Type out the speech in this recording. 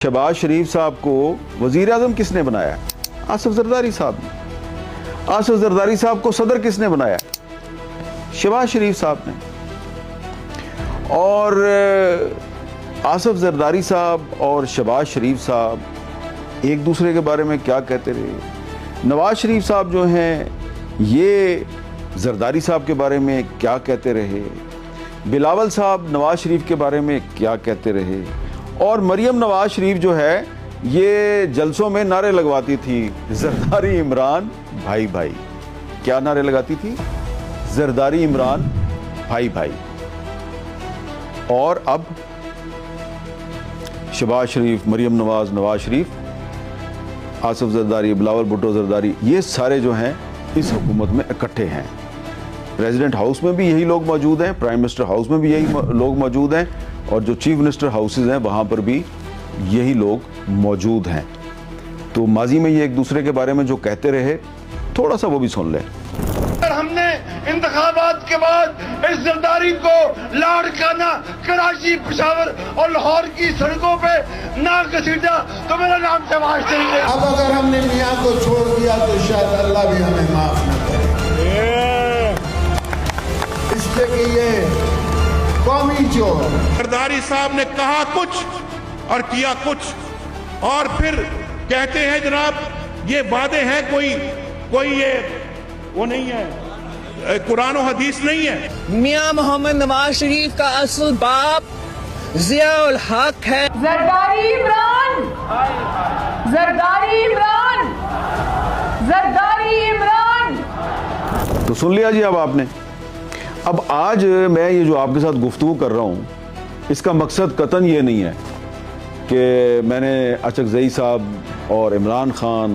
शहबाज शरीफ साहब को वजीर आजम किसने बनाया? आसिफ जरदारी साहब ने। आसिफ जरदारी साहब को सदर किसने बनाया? शहबाज शरीफ साहब ने। और आसिफ जरदारी साहब और शहबाज शरीफ साहब एक दूसरे के बारे में क्या कहते रहे? नवाज शरीफ साहब जो हैं ये जरदारी साहब के बारे में क्या कहते रहे? बिलावल साहब नवाज शरीफ के बारे में क्या कहते रहे? और मरियम नवाज शरीफ जो है ये जलसों में नारे लगवाती थी, जरदारी इमरान भाई भाई। क्या नारे लगाती थी? जरदारी इमरान भाई भाई। और अब शहबाज शरीफ, मरियम नवाज, नवाज शरीफ, आसिफ जरदारी, बिलावल भुट्टो जरदारी, ये सारे जो हैं इस हुकूमत में इकट्ठे हैं। प्रेसिडेंट हाउस में भी यही लोग मौजूद हैं, प्राइम मिनिस्टर हाउस में भी यही लोग मौजूद हैं, और जो चीफ मिनिस्टर हाउसेज हैं वहाँ पर भी यही लोग मौजूद हैं। तो माजी में ये एक दूसरे के बारे में जो कहते रहे, थोड़ा सा वो भी सुन लें। हमने इंतखाबात के बाद इस जरदारी को लाड़काना कराची, पेशावर और लाहौर की सड़कों पे ना घसीटा तो मेरा नाम शहबाज शरीफ है। अब अगर हमने मियां को छोड़ दिया तो शायद अल्लाह भी हमें माफ न करे, इसलिए कि ये कौमी चोर। जरदारी साहब ने कहा कुछ और किया कुछ, और फिर कहते हैं जनाब ये वादे हैं, कोई ये वो नहीं है, कुरान और हदीस नहीं है। मियां मोहम्मद नवाज शरीफ का असल बाप जियाउल हक है। जरदारी इमरान, जरदारी इमरान, जरदारी इमरान। तो सुन लिया जी अब आपने। अब आज मैं ये जो आपके साथ गुफ्तगू कर रहा हूँ, इसका मकसद कतन ये नहीं है कि मैंने अचकज़ई साहब और इमरान खान